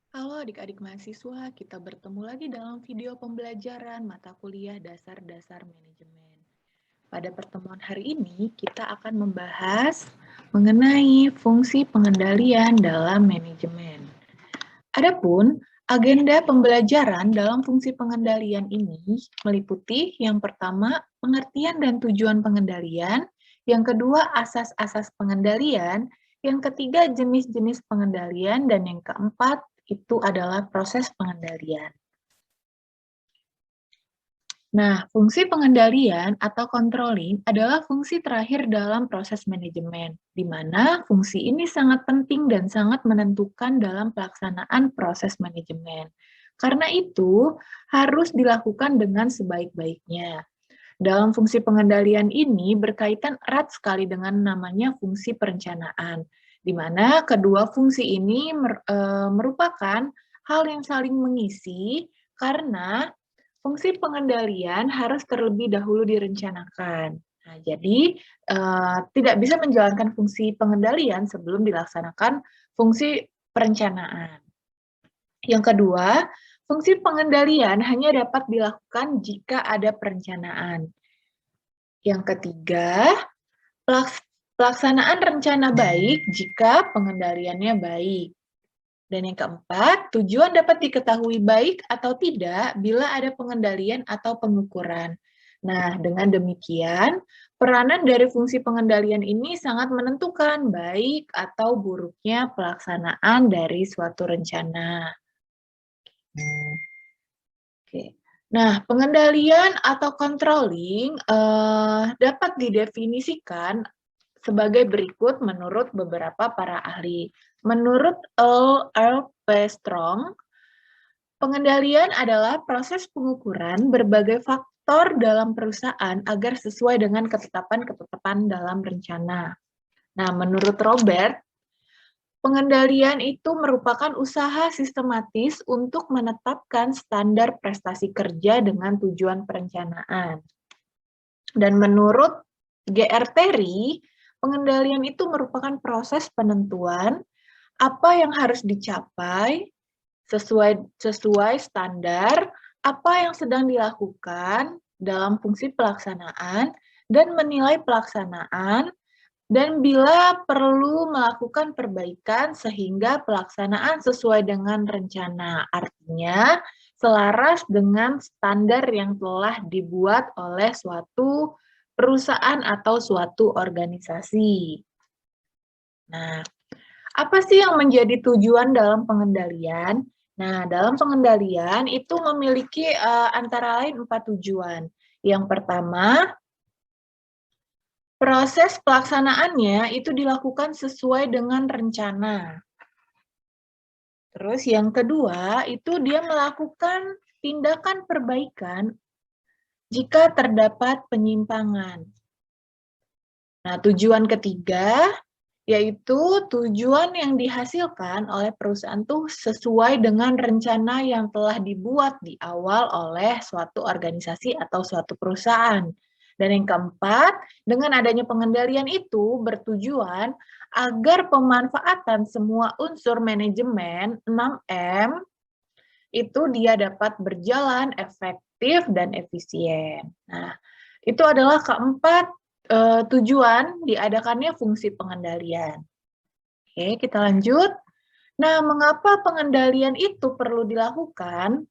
Halo adik-adik mahasiswa, kita bertemu lagi dalam video pembelajaran mata kuliah dasar-dasar manajemen. Pada pertemuan hari ini, kita akan membahas mengenai fungsi pengendalian dalam manajemen. Adapun agenda pembelajaran dalam fungsi pengendalian ini meliputi yang pertama, pengertian dan tujuan pengendalian, yang kedua, asas-asas pengendalian, yang ketiga, jenis-jenis pengendalian, dan yang keempat, itu adalah proses pengendalian. Nah, fungsi pengendalian atau controlling adalah fungsi terakhir dalam proses manajemen, di mana fungsi ini sangat penting dan sangat menentukan dalam pelaksanaan proses manajemen. Karena itu, harus dilakukan dengan sebaik-baiknya. Dalam fungsi pengendalian ini berkaitan erat sekali dengan namanya fungsi perencanaan, di mana kedua fungsi ini merupakan hal yang saling mengisi karena fungsi pengendalian harus terlebih dahulu direncanakan. Nah, jadi tidak bisa menjalankan fungsi pengendalian sebelum dilaksanakan fungsi perencanaan. Yang kedua, fungsi pengendalian hanya dapat dilakukan jika ada perencanaan. Yang ketiga, pelaksanaan rencana baik jika pengendaliannya baik. Dan yang keempat, tujuan dapat diketahui baik atau tidak bila ada pengendalian atau pengukuran. Nah, dengan demikian, peranan dari fungsi pengendalian ini sangat menentukan baik atau buruknya pelaksanaan dari suatu rencana. Oke. Nah, pengendalian atau controlling dapat didefinisikan sebagai berikut menurut beberapa para ahli. Menurut Earl P. Strong, pengendalian adalah proses pengukuran berbagai faktor dalam perusahaan agar sesuai dengan ketetapan-ketetapan dalam rencana. Nah, menurut Robert, pengendalian itu merupakan usaha sistematis untuk menetapkan standar prestasi kerja dengan tujuan perencanaan. Dan menurut G.R. Terry, pengendalian itu merupakan proses penentuan apa yang harus dicapai sesuai standar, apa yang sedang dilakukan dalam fungsi pelaksanaan, dan menilai pelaksanaan, dan bila perlu melakukan perbaikan sehingga pelaksanaan sesuai dengan rencana. Artinya, selaras dengan standar yang telah dibuat oleh suatu perusahaan atau suatu organisasi. Nah, apa sih yang menjadi tujuan dalam pengendalian? Nah, dalam pengendalian itu memiliki antara lain 4 tujuan. Yang pertama, proses pelaksanaannya itu dilakukan sesuai dengan rencana. Terus yang kedua, itu dia melakukan tindakan perbaikan jika terdapat penyimpangan. Nah, tujuan ketiga, yaitu tujuan yang dihasilkan oleh perusahaan itu sesuai dengan rencana yang telah dibuat di awal oleh suatu organisasi atau suatu perusahaan. Dan yang keempat, dengan adanya pengendalian itu bertujuan agar pemanfaatan semua unsur manajemen 6M itu dia dapat berjalan efektif dan efisien. Nah, itu adalah keempat tujuan diadakannya fungsi pengendalian. Oke, kita lanjut. Nah, mengapa pengendalian itu perlu dilakukan?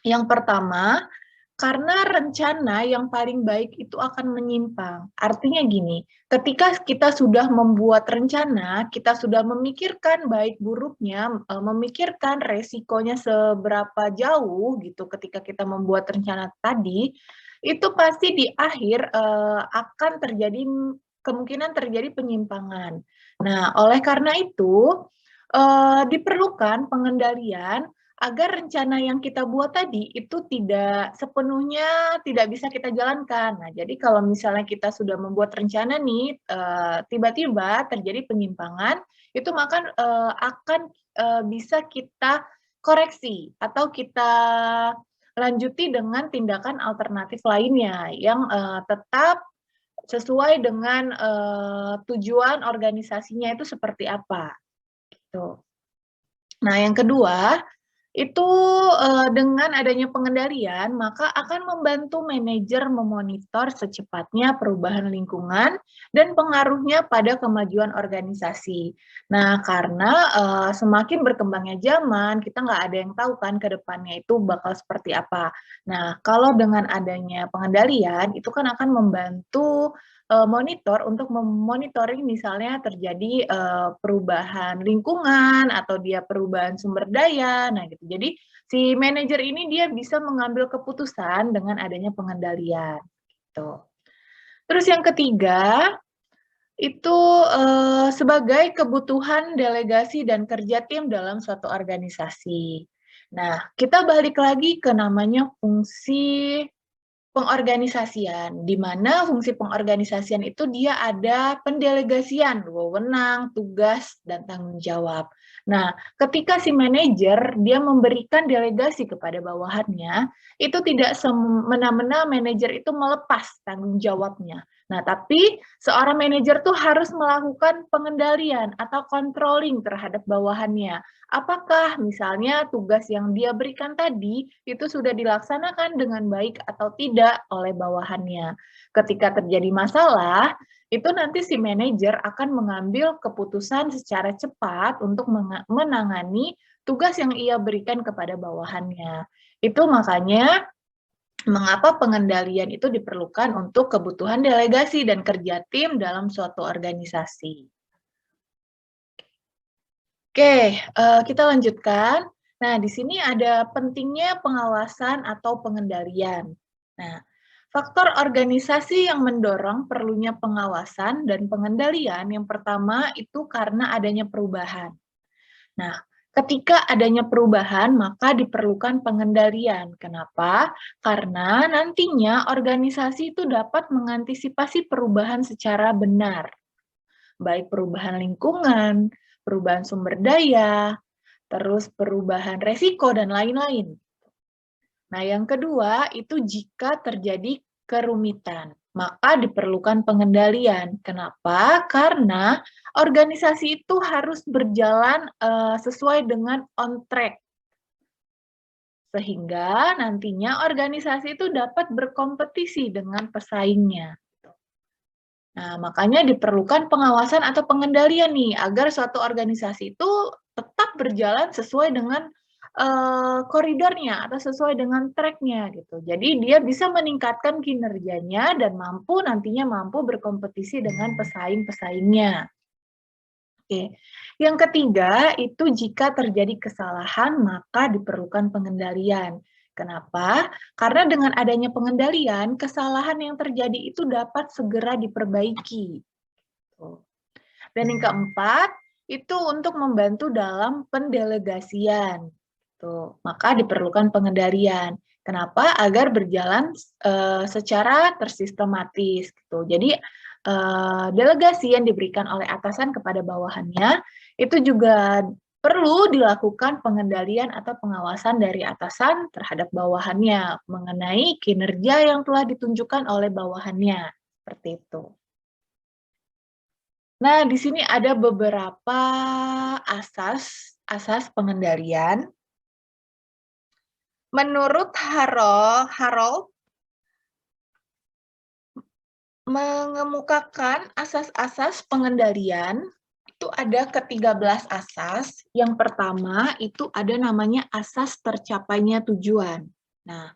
Yang pertama, karena rencana yang paling baik itu akan menyimpang. Artinya gini, ketika kita sudah membuat rencana, kita sudah memikirkan baik buruknya, memikirkan resikonya seberapa jauh gitu ketika kita membuat rencana tadi, itu pasti di akhir akan terjadi kemungkinan terjadi penyimpangan. Nah, oleh karena itu diperlukan pengendalian agar rencana yang kita buat tadi itu tidak sepenuhnya tidak bisa kita jalankan. Nah, jadi kalau misalnya kita sudah membuat rencana nih, tiba-tiba terjadi penyimpangan, itu maka akan bisa kita koreksi atau kita lanjuti dengan tindakan alternatif lainnya yang tetap sesuai dengan tujuan organisasinya itu seperti apa. Gitu. Nah, yang kedua, itu dengan adanya pengendalian, maka akan membantu manajer memonitor secepatnya perubahan lingkungan dan pengaruhnya pada kemajuan organisasi. Nah, karena semakin berkembangnya zaman, kita nggak ada yang tahu kan ke depannya itu bakal seperti apa. Nah, kalau dengan adanya pengendalian, itu kan akan membantu monitor untuk memonitoring misalnya terjadi perubahan lingkungan atau dia perubahan sumber daya. Nah, gitu. Jadi si manajer ini dia bisa mengambil keputusan dengan adanya pengendalian. Gitu. Terus yang ketiga itu sebagai kebutuhan delegasi dan kerja tim dalam suatu organisasi. Nah, kita balik lagi ke namanya fungsi pengorganisasian, di mana fungsi pengorganisasian itu dia ada pendelegasian, wewenang, tugas, dan tanggung jawab. Nah, ketika si manajer dia memberikan delegasi kepada bawahannya, itu tidak semena-mena manajer itu melepas tanggung jawabnya. Nah, tapi seorang manajer tuh harus melakukan pengendalian atau controlling terhadap bawahannya. Apakah misalnya tugas yang dia berikan tadi itu sudah dilaksanakan dengan baik atau tidak oleh bawahannya. Ketika terjadi masalah, itu nanti si manajer akan mengambil keputusan secara cepat untuk menangani tugas yang ia berikan kepada bawahannya. Itu makanya mengapa pengendalian itu diperlukan untuk kebutuhan delegasi dan kerja tim dalam suatu organisasi. Oke, kita lanjutkan. Nah, di sini ada pentingnya pengawasan atau pengendalian. Nah, faktor organisasi yang mendorong perlunya pengawasan dan pengendalian yang pertama itu karena adanya perubahan. Nah, ketika adanya perubahan, maka diperlukan pengendalian. Kenapa? Karena nantinya organisasi itu dapat mengantisipasi perubahan secara benar, baik perubahan lingkungan, perubahan sumber daya, terus perubahan resiko, dan lain-lain. Nah, yang kedua itu jika terjadi kerumitan, maka diperlukan pengendalian. Kenapa? Karena organisasi itu harus berjalan sesuai dengan on track, sehingga nantinya organisasi itu dapat berkompetisi dengan pesaingnya. Nah, makanya diperlukan pengawasan atau pengendalian nih, agar suatu organisasi itu tetap berjalan sesuai dengan koridornya atau sesuai dengan track-nya gitu. Jadi dia bisa meningkatkan kinerjanya dan nantinya mampu berkompetisi dengan pesaing-pesaingnya. Oke. Yang ketiga, itu jika terjadi kesalahan, maka diperlukan pengendalian. Kenapa? Karena dengan adanya pengendalian, kesalahan yang terjadi itu dapat segera diperbaiki. Dan yang keempat, itu untuk membantu dalam pendelegasian. Maka diperlukan pengendalian. Kenapa? Agar berjalan secara tersistematis. Jadi delegasi yang diberikan oleh atasan kepada bawahannya itu juga perlu dilakukan pengendalian atau pengawasan dari atasan terhadap bawahannya mengenai kinerja yang telah ditunjukkan oleh bawahannya. Seperti itu. Nah, di sini ada beberapa asas pengendalian. Menurut Harold mengemukakan asas-asas pengendalian itu ada ke-13 asas. Yang pertama itu ada namanya asas tercapainya tujuan. Nah,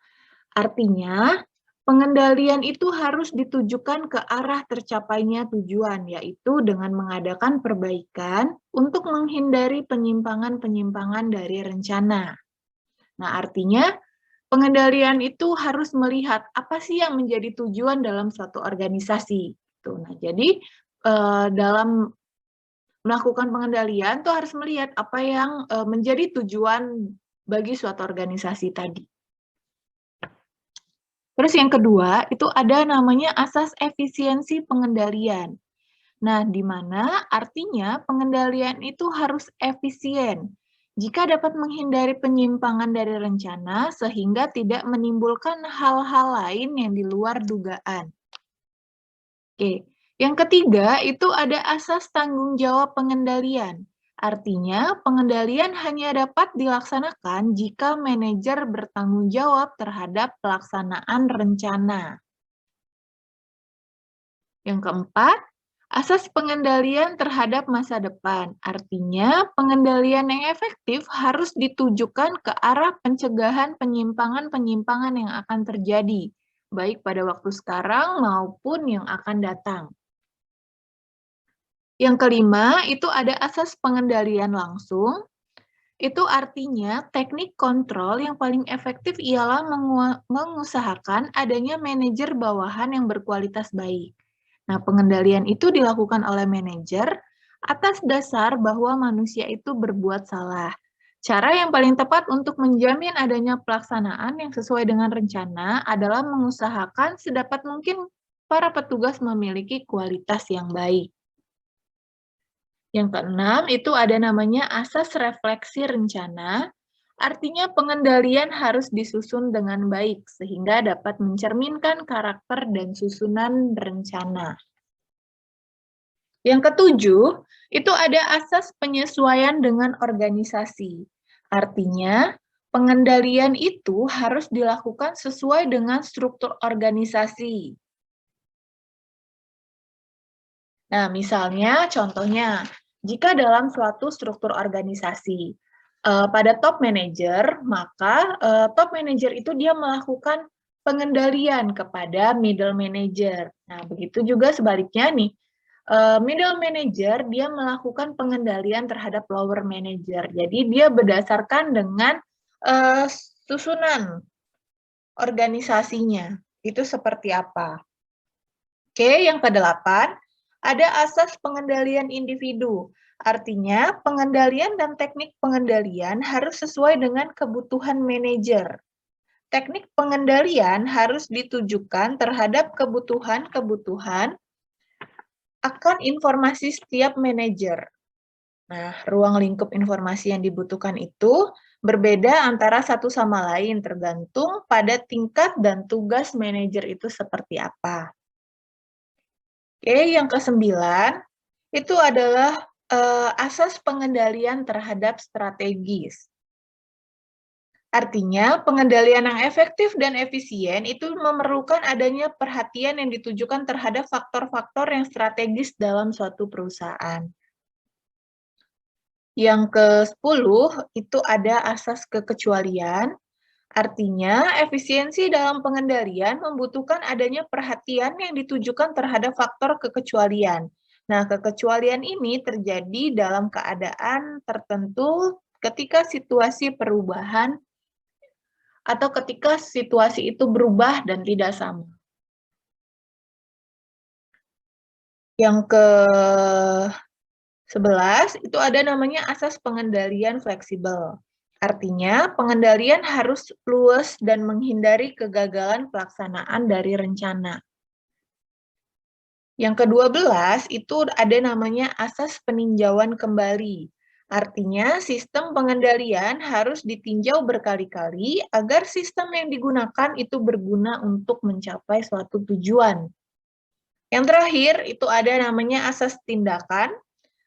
artinya pengendalian itu harus ditujukan ke arah tercapainya tujuan, yaitu dengan mengadakan perbaikan untuk menghindari penyimpangan-penyimpangan dari rencana. Nah, artinya pengendalian itu harus melihat apa sih yang menjadi tujuan dalam suatu organisasi. Nah, jadi dalam melakukan pengendalian tuh harus melihat apa yang menjadi tujuan bagi suatu organisasi tadi. Terus yang kedua, itu ada namanya asas efisiensi pengendalian. Nah, di mana artinya pengendalian itu harus efisien jika dapat menghindari penyimpangan dari rencana sehingga tidak menimbulkan hal-hal lain yang di luar dugaan. Oke, yang ketiga itu ada asas tanggung jawab pengendalian. Artinya, pengendalian hanya dapat dilaksanakan jika manajer bertanggung jawab terhadap pelaksanaan rencana. Yang keempat, asas pengendalian terhadap masa depan. Artinya, pengendalian yang efektif harus ditujukan ke arah pencegahan penyimpangan-penyimpangan yang akan terjadi, baik pada waktu sekarang maupun yang akan datang. Yang kelima, itu ada asas pengendalian langsung. Itu artinya teknik kontrol yang paling efektif ialah mengusahakan adanya manajer bawahan yang berkualitas baik. Nah, pengendalian itu dilakukan oleh manajer atas dasar bahwa manusia itu berbuat salah. Cara yang paling tepat untuk menjamin adanya pelaksanaan yang sesuai dengan rencana adalah mengusahakan sedapat mungkin para petugas memiliki kualitas yang baik. Yang keenam, itu ada namanya asas refleksi rencana, artinya pengendalian harus disusun dengan baik, sehingga dapat mencerminkan karakter dan susunan rencana. Yang ketujuh, itu ada asas penyesuaian dengan organisasi. Artinya, pengendalian itu harus dilakukan sesuai dengan struktur organisasi. Nah, misalnya, contohnya, jika dalam suatu struktur organisasi, pada top manager, maka top manager itu dia melakukan pengendalian kepada middle manager. Nah, begitu juga sebaliknya nih, middle manager dia melakukan pengendalian terhadap lower manager. Jadi dia berdasarkan dengan susunan organisasinya, itu seperti apa. Oke, yang kedelapan, ada asas pengendalian individu. Artinya, pengendalian dan teknik pengendalian harus sesuai dengan kebutuhan manajer. Teknik pengendalian harus ditujukan terhadap kebutuhan-kebutuhan akan informasi setiap manajer. Nah, ruang lingkup informasi yang dibutuhkan itu berbeda antara satu sama lain tergantung pada tingkat dan tugas manajer itu seperti apa. Oke, yang kesembilan, itu adalah asas pengendalian terhadap strategis. Artinya, pengendalian yang efektif dan efisien itu memerlukan adanya perhatian yang ditujukan terhadap faktor-faktor yang strategis dalam suatu perusahaan. Yang ke-10, itu ada asas kekecualian. Artinya, efisiensi dalam pengendalian membutuhkan adanya perhatian yang ditujukan terhadap faktor kekecualian. Nah, kekecualian ini terjadi dalam keadaan tertentu ketika situasi perubahan atau ketika situasi itu berubah dan tidak sama. Yang ke-11, itu ada namanya asas pengendalian fleksibel. Artinya, pengendalian harus luas dan menghindari kegagalan pelaksanaan dari rencana. Yang ke-12, itu ada namanya asas peninjauan kembali. Artinya, sistem pengendalian harus ditinjau berkali-kali agar sistem yang digunakan itu berguna untuk mencapai suatu tujuan. Yang terakhir, itu ada namanya asas tindakan.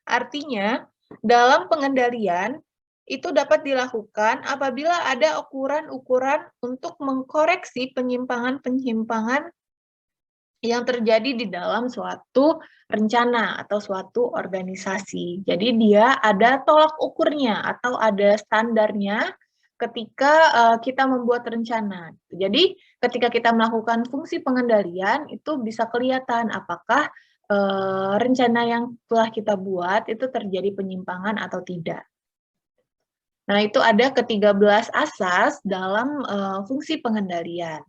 Artinya, dalam pengendalian, itu dapat dilakukan apabila ada ukuran-ukuran untuk mengkoreksi penyimpangan-penyimpangan yang terjadi di dalam suatu rencana atau suatu organisasi. Jadi dia ada tolak ukurnya atau ada standarnya ketika kita membuat rencana. Jadi ketika kita melakukan fungsi pengendalian itu bisa kelihatan apakah rencana yang telah kita buat itu terjadi penyimpangan atau tidak. Nah, itu ada ke-13 asas dalam fungsi pengendalian.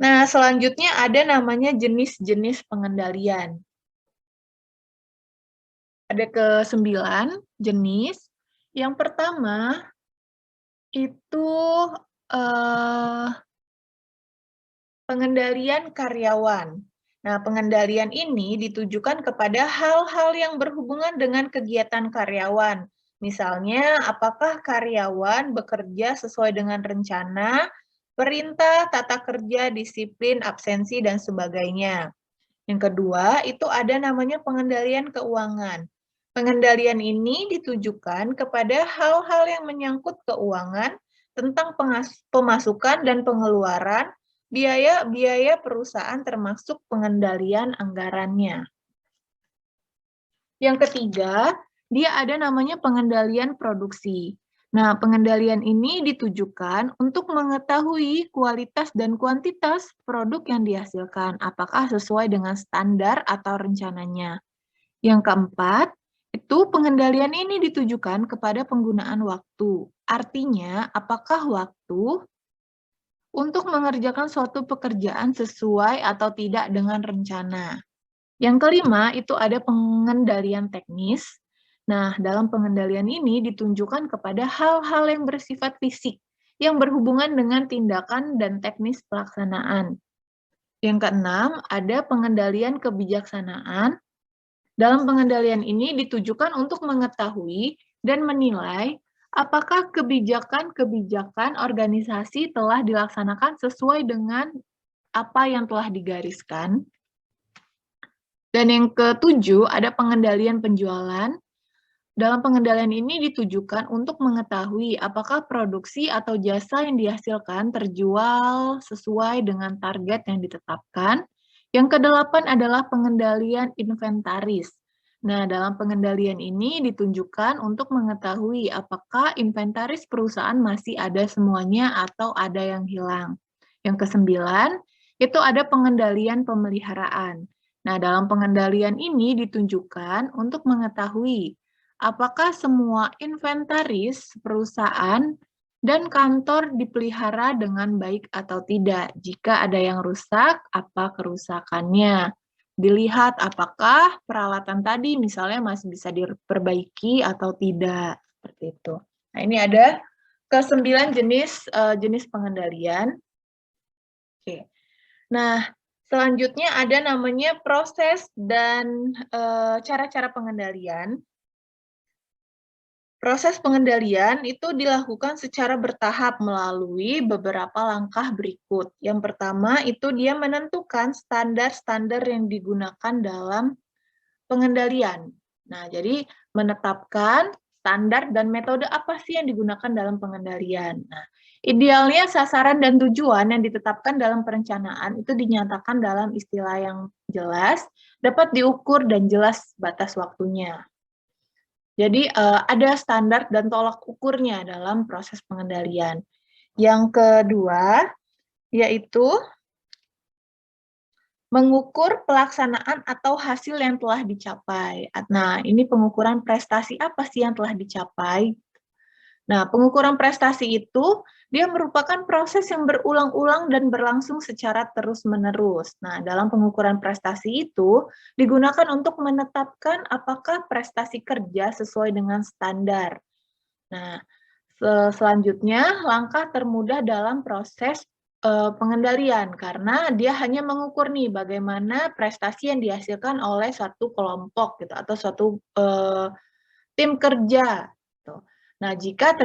Nah, selanjutnya ada namanya jenis-jenis pengendalian. Ada ke-9 jenis. Yang pertama itu pengendalian karyawan. Nah, pengendalian ini ditujukan kepada hal-hal yang berhubungan dengan kegiatan karyawan. Misalnya, apakah karyawan bekerja sesuai dengan rencana, perintah, tata kerja, disiplin, absensi, dan sebagainya. Yang kedua, itu ada namanya pengendalian keuangan. Pengendalian ini ditujukan kepada hal-hal yang menyangkut keuangan, tentang pemasukan dan pengeluaran, biaya-biaya perusahaan termasuk pengendalian anggarannya. Yang ketiga, dia ada namanya pengendalian produksi. Nah, pengendalian ini ditujukan untuk mengetahui kualitas dan kuantitas produk yang dihasilkan, apakah sesuai dengan standar atau rencananya. Yang keempat, itu pengendalian ini ditujukan kepada penggunaan waktu. Artinya, apakah waktu untuk mengerjakan suatu pekerjaan sesuai atau tidak dengan rencana. Yang kelima, itu ada pengendalian teknis. Nah, dalam pengendalian ini ditunjukkan kepada hal-hal yang bersifat fisik, yang berhubungan dengan tindakan dan teknis pelaksanaan. Yang keenam, ada pengendalian kebijaksanaan. Dalam pengendalian ini ditujukan untuk mengetahui dan menilai apakah kebijakan-kebijakan organisasi telah dilaksanakan sesuai dengan apa yang telah digariskan. Dan yang ketujuh, ada pengendalian penjualan. Dalam pengendalian ini ditujukan untuk mengetahui apakah produksi atau jasa yang dihasilkan terjual sesuai dengan target yang ditetapkan. Yang kedelapan adalah pengendalian inventaris. Nah, dalam pengendalian ini ditunjukkan untuk mengetahui apakah inventaris perusahaan masih ada semuanya atau ada yang hilang. Yang kesembilan, itu ada pengendalian pemeliharaan. Nah, dalam pengendalian ini ditunjukkan untuk mengetahui apakah semua inventaris perusahaan dan kantor dipelihara dengan baik atau tidak. Jika ada yang rusak, apa kerusakannya? Dilihat apakah peralatan tadi misalnya masih bisa diperbaiki atau tidak. Seperti itu. Nah, ini ada ke-9 jenis pengendalian. Oke. Nah, selanjutnya ada namanya proses dan cara-cara pengendalian. Proses pengendalian itu dilakukan secara bertahap melalui beberapa langkah berikut. Yang pertama itu dia menentukan standar-standar yang digunakan dalam pengendalian. Nah, jadi menetapkan standar dan metode apa sih yang digunakan dalam pengendalian. Nah, idealnya sasaran dan tujuan yang ditetapkan dalam perencanaan itu dinyatakan dalam istilah yang jelas, dapat diukur dan jelas batas waktunya. Jadi ada standar dan tolak ukurnya dalam proses pengendalian. Yang kedua, yaitu mengukur pelaksanaan atau hasil yang telah dicapai. Nah, ini pengukuran prestasi apa sih yang telah dicapai? Nah, pengukuran prestasi itu dia merupakan proses yang berulang-ulang dan berlangsung secara terus-menerus. Nah, dalam pengukuran prestasi itu digunakan untuk menetapkan apakah prestasi kerja sesuai dengan standar. Nah, selanjutnya langkah termudah dalam proses pengendalian karena dia hanya mengukur nih bagaimana prestasi yang dihasilkan oleh suatu kelompok gitu atau suatu tim kerja. Gitu. Nah, jika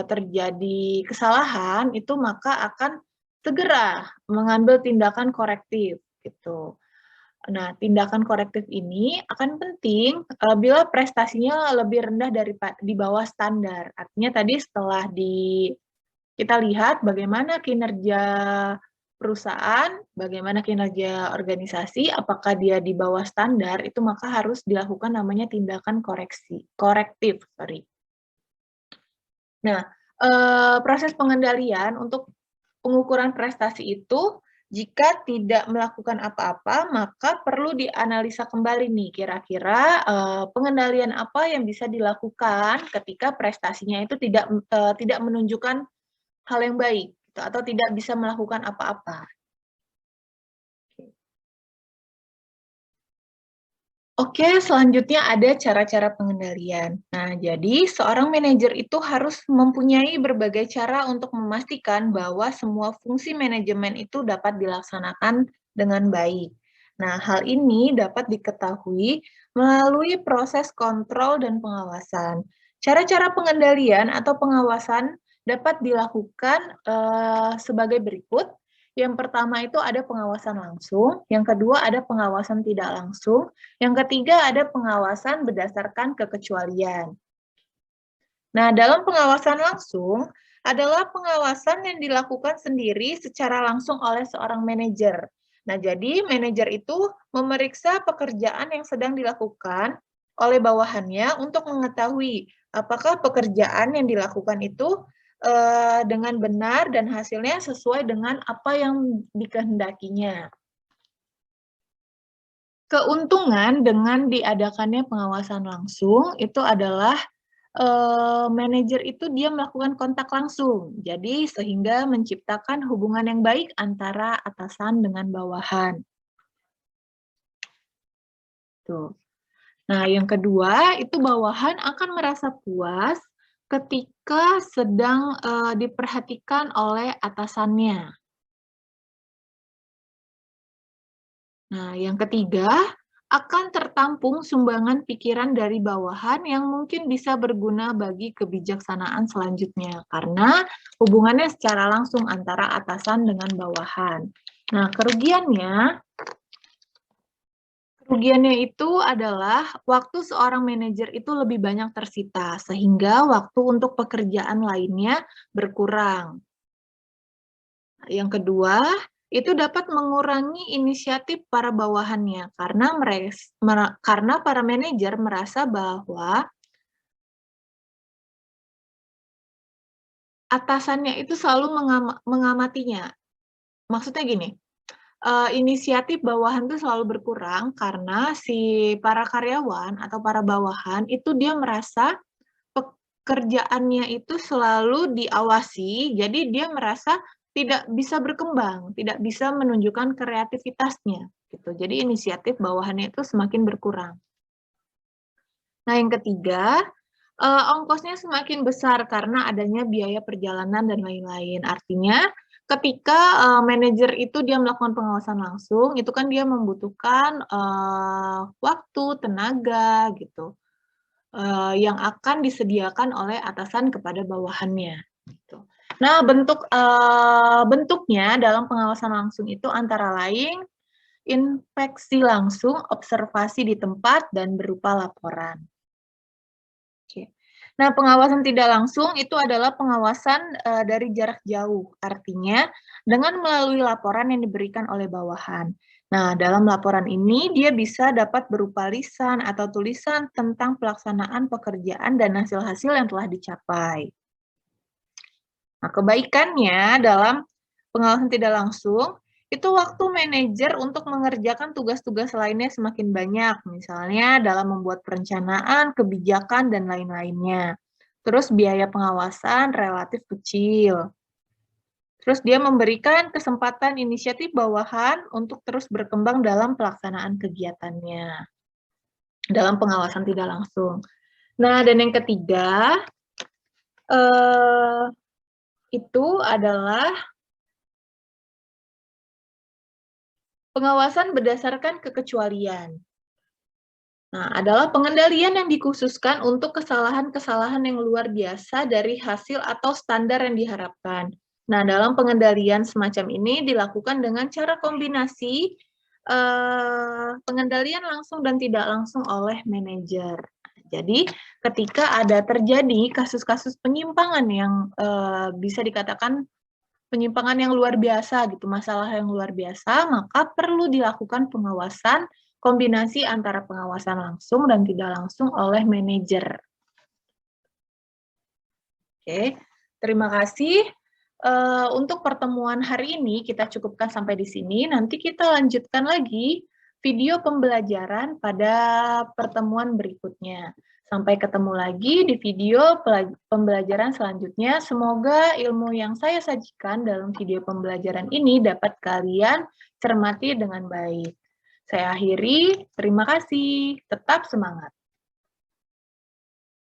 terjadi kesalahan itu maka akan segera mengambil tindakan korektif gitu. Nah, tindakan korektif ini akan penting bila prestasinya lebih rendah dari di bawah standar. Artinya tadi setelah kita lihat bagaimana kinerja perusahaan, bagaimana kinerja organisasi, apakah dia di bawah standar, itu maka harus dilakukan namanya tindakan korektif. Nah, proses pengendalian untuk pengukuran prestasi itu, jika tidak melakukan apa-apa, maka perlu dianalisa kembali nih, kira-kira pengendalian apa yang bisa dilakukan ketika prestasinya itu tidak menunjukkan hal yang baik, gitu, atau tidak bisa melakukan apa-apa. Oke, selanjutnya ada cara-cara pengendalian. Nah, jadi seorang manajer itu harus mempunyai berbagai cara untuk memastikan bahwa semua fungsi manajemen itu dapat dilaksanakan dengan baik. Nah, hal ini dapat diketahui melalui proses kontrol dan pengawasan. Cara-cara pengendalian atau pengawasan dapat dilakukan sebagai berikut. Yang pertama itu ada pengawasan langsung, yang kedua ada pengawasan tidak langsung, yang ketiga ada pengawasan berdasarkan kekecualian. Nah, dalam pengawasan langsung adalah pengawasan yang dilakukan sendiri secara langsung oleh seorang manajer. Nah, jadi manajer itu memeriksa pekerjaan yang sedang dilakukan oleh bawahannya untuk mengetahui apakah pekerjaan yang dilakukan itu dengan benar dan hasilnya sesuai dengan apa yang dikehendakinya. Keuntungan dengan diadakannya pengawasan langsung itu adalah manajer itu dia melakukan kontak langsung. Jadi sehingga menciptakan hubungan yang baik antara atasan dengan bawahan. Tuh. Nah, yang kedua itu bawahan akan merasa puas ketika sedang diperhatikan oleh atasannya. Nah, yang ketiga, akan tertampung sumbangan pikiran dari bawahan yang mungkin bisa berguna bagi kebijaksanaan selanjutnya, karena hubungannya secara langsung antara atasan dengan bawahan. Nah, kerugiannya itu adalah waktu seorang manajer itu lebih banyak tersita, sehingga waktu untuk pekerjaan lainnya berkurang. Yang kedua, itu dapat mengurangi inisiatif para bawahannya karena para manajer merasa bahwa atasannya itu selalu mengamatinya. Maksudnya gini, inisiatif bawahan itu selalu berkurang karena si para karyawan atau para bawahan itu dia merasa pekerjaannya itu selalu diawasi, jadi dia merasa tidak bisa berkembang, tidak bisa menunjukkan kreativitasnya, gitu. Jadi inisiatif bawahannya itu semakin berkurang. Nah, yang ketiga, ongkosnya semakin besar karena adanya biaya perjalanan dan lain-lain. Artinya, ketika manajer itu dia melakukan pengawasan langsung, itu kan dia membutuhkan waktu, tenaga, gitu. Yang akan disediakan oleh atasan kepada bawahannya. Gitu. Nah, bentuknya dalam pengawasan langsung itu antara lain inspeksi langsung, observasi di tempat, dan berupa laporan. Oke. Nah, pengawasan tidak langsung itu adalah pengawasan dari jarak jauh. Artinya, dengan melalui laporan yang diberikan oleh bawahan. Nah, dalam laporan ini dia bisa dapat berupa lisan atau tulisan tentang pelaksanaan pekerjaan dan hasil-hasil yang telah dicapai. Nah, kebaikannya dalam pengawasan tidak langsung, itu waktu manajer untuk mengerjakan tugas-tugas lainnya semakin banyak, misalnya dalam membuat perencanaan, kebijakan, dan lain-lainnya. Terus biaya pengawasan relatif kecil. Terus dia memberikan kesempatan inisiatif bawahan untuk terus berkembang dalam pelaksanaan kegiatannya, dalam pengawasan tidak langsung. Nah, dan yang ketiga, itu adalah pengawasan berdasarkan kekecualian. Nah, adalah pengendalian yang dikhususkan untuk kesalahan-kesalahan yang luar biasa dari hasil atau standar yang diharapkan. Nah, dalam pengendalian semacam ini dilakukan dengan cara kombinasi pengendalian langsung dan tidak langsung oleh manajer. Jadi, ketika ada terjadi kasus-kasus penyimpangan yang bisa dikatakan penyimpangan yang luar biasa gitu, masalah yang luar biasa, maka perlu dilakukan pengawasan kombinasi antara pengawasan langsung dan tidak langsung oleh manajer. Oke, terima kasih. Untuk pertemuan hari ini kita cukupkan sampai di sini. Nanti kita lanjutkan lagi video pembelajaran pada pertemuan berikutnya. Sampai ketemu lagi di video pembelajaran selanjutnya. Semoga ilmu yang saya sajikan dalam video pembelajaran ini dapat kalian cermati dengan baik. Saya akhiri, terima kasih, tetap semangat.